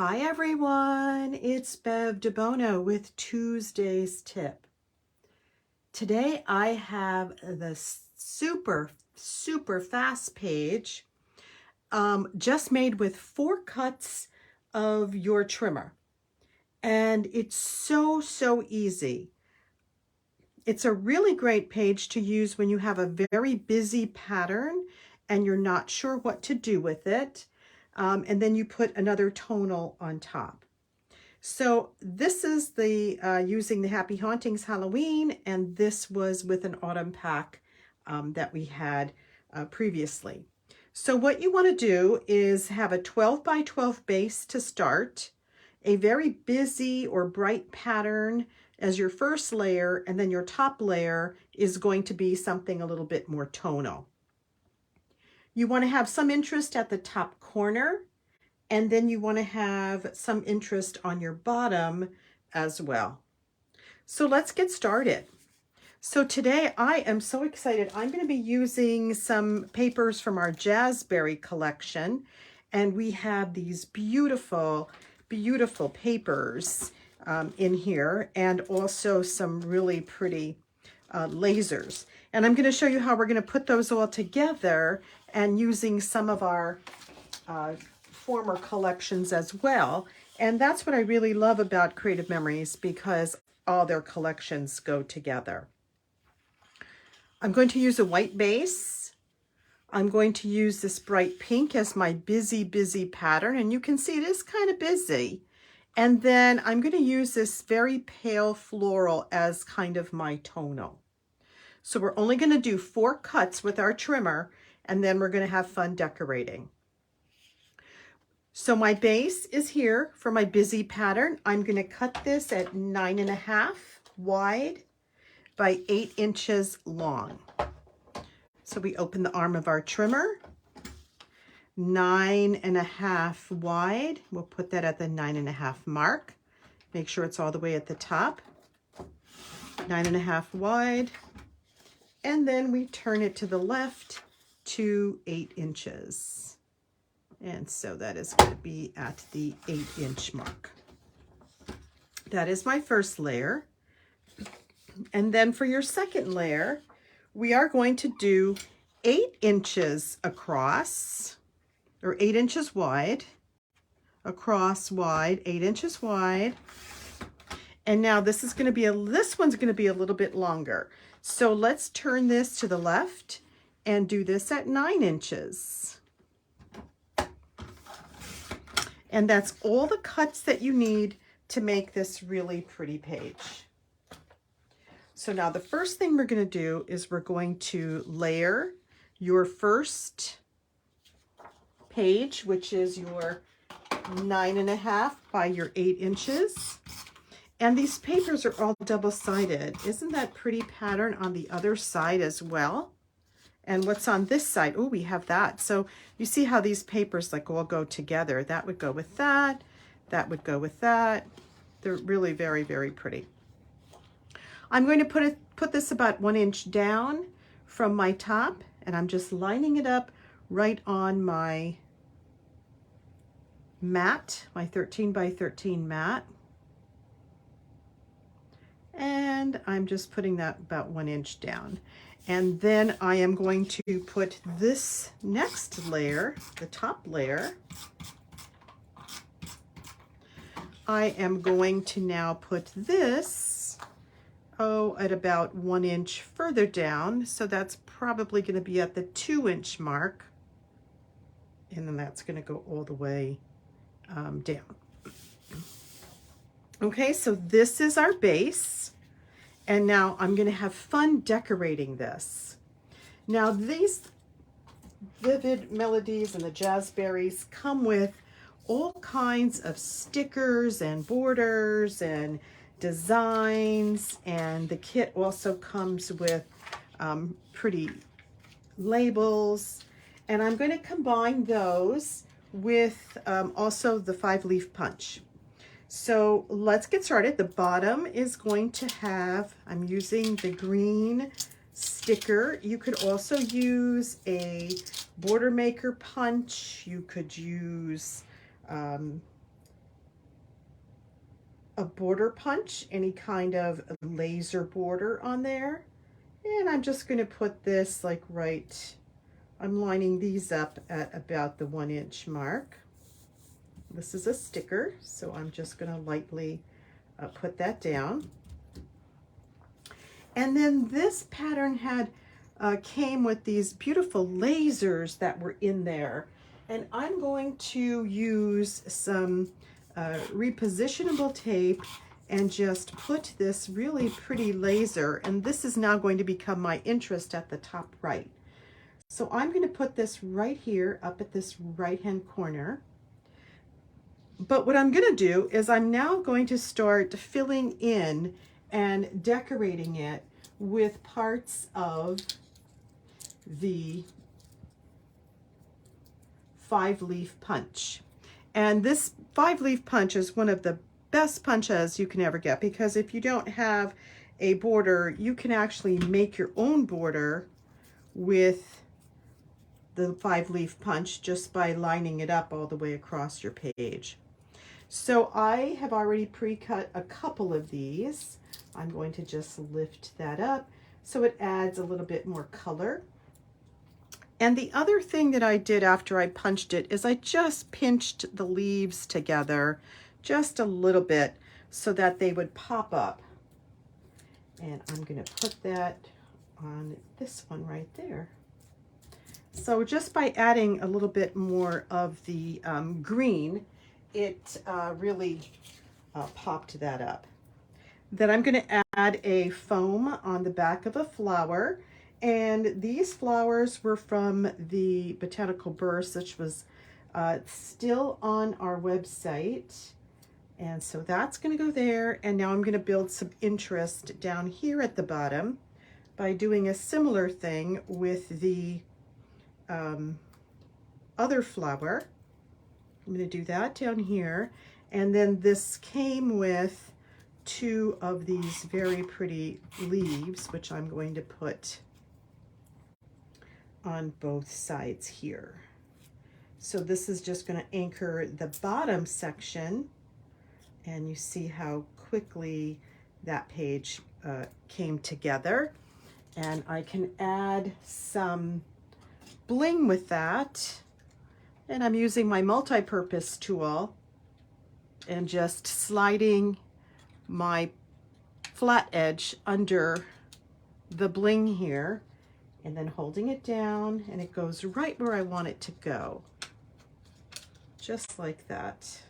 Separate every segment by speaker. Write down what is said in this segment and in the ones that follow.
Speaker 1: Hi everyone, it's Bev DeBono with Tuesday's Tip. Today I have the super fast page just made with 4 cuts of your trimmer. And it's so easy. It's a really great page to use when you have a very busy pattern and you're not sure what to do with it. And then you put another tonal on top. So this is the using the Happy Hauntings Halloween, and this was with an autumn pack that we had previously. So what you want to do is have a 12 by 12 base to start, a very busy or bright pattern as your first layer, and then your top layer is going to be something a little bit more tonal. You want to have some interest at the top corner, and then you want to have some interest on your bottom as well. So let's get started. So today I am so excited. I'm going to be using some papers from our Jazzberry collection, and we have these beautiful papers in here, and also some really pretty lasers. And I'm going to show you how we're going to put those all together, and using some of our former collections as well. And that's what I really love about Creative Memories, because all their collections go together. I'm going to use a white base. I'm going to use this bright pink as my busy pattern, and you can see it is kind of busy. And then I'm going to use this very pale floral as kind of my tonal. So we're only going to do 4 cuts with our trimmer, and then we're going to have fun decorating. So my base is here for my busy pattern. I'm going to cut this at 9.5 wide by 8 inches long. So we open the arm of our trimmer, 9.5 wide. We'll put that at the 9.5 mark. Make sure it's all the way at the top. 9.5 wide. And then we turn it to the left to 8 inches. And so that is going to be at the 8-inch mark. That is my first layer. And then for your second layer, we are going to do 8 inches across, or 8 inches wide, across wide, 8 inches wide. And now this is going to be this one's going to be a little bit longer. So let's turn this to the left and do this at 9 inches. And that's all the cuts that you need to make this really pretty page. So now the first thing we're going to do is we're going to layer your first page, which is your 9.5 by your 8 inches. And these papers are all double-sided. Isn't that pretty pattern on the other side as well? And what's on this side? Oh, we have that. So you see how these papers like all go together. That would go with that. That would go with that. They're really very pretty. I'm going to put this about 1 inch down from my top, and I'm just lining it up right on my mat, my 13 by 13 mat. And I'm just putting that about 1 inch down. And then I am going to put this next layer, the top layer. I am going to now put this, at about 1 inch further down. So that's probably going to be at the 2-inch mark. And then that's going to go all the way down. Okay, so this is our base. And now I'm going to have fun decorating this. Now these Vivid Melodies and the Jazzberries come with all kinds of stickers and borders and designs. And the kit also comes with pretty labels. And I'm going to combine those with also the 5-leaf punch. So let's get started. The bottom is going to have, I'm using the green sticker. You could also use a border maker punch. You could use a border punch, any kind of laser border on there. And I'm just going to put this like right, I'm lining these up at about the 1-inch mark. This is a sticker, so I'm just going to lightly put that down. And then this pattern had came with these beautiful lasers that were in there. And I'm going to use some repositionable tape and just put this really pretty laser. And this is now going to become my interest at the top right. So I'm going to put this right here up at this right-hand corner. But what I'm going to do is I'm now going to start filling in and decorating it with parts of the 5-leaf punch. And this 5-leaf punch is one of the best punches you can ever get, because if you don't have a border, you can actually make your own border with the 5-leaf punch just by lining it up all the way across your page. So I have already pre-cut a couple of these. I'm going to just lift that up so it adds a little bit more color. And the other thing that I did after I punched it is I just pinched the leaves together just a little bit so that they would pop up. And I'm going to put that on this one right there. So just by adding a little bit more of the green, it really popped that up. Then I'm going to add a foam on the back of a flower. And these flowers were from the Botanical Burst, which was still on our website. And so that's going to go there. And now I'm going to build some interest down here at the bottom by doing a similar thing with the other flower. I'm going to do that down here. And then this came with 2 of these very pretty leaves, which I'm going to put on both sides here. So this is just going to anchor the bottom section, and you see how quickly that page came together. And I can add some bling with that, and I'm using my multi-purpose tool and just sliding my flat edge under the bling here, and then holding it down, and it goes right where I want it to go. Just like that.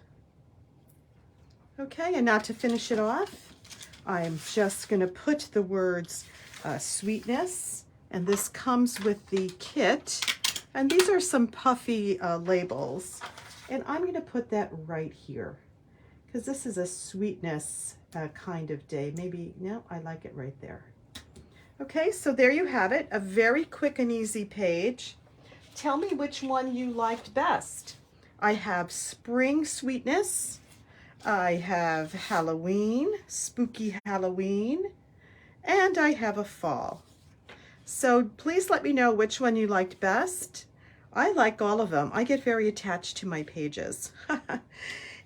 Speaker 1: Okay, and now to finish it off, I'm just going to put the words sweetness, and this comes with the kit. And these are some puffy labels, and I'm going to put that right here because this is a sweetness kind of day. Maybe, no, I like it right there. Okay, so there you have it, a very quick and easy page. Tell me which one you liked best. I have spring sweetness, I have Halloween, spooky Halloween, and I have a fall. So please let me know which one you liked best. I like all of them. I get very attached to my pages.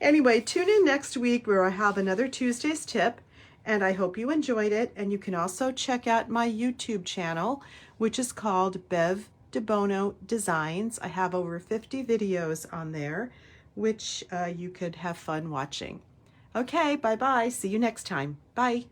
Speaker 1: Anyway, tune in next week where I have another Tuesday's tip, and I hope you enjoyed it. And you can also check out my YouTube channel, which is called Bev DeBono Designs. I have over 50 videos on there, which you could have fun watching. Okay, bye-bye. See you next time. Bye.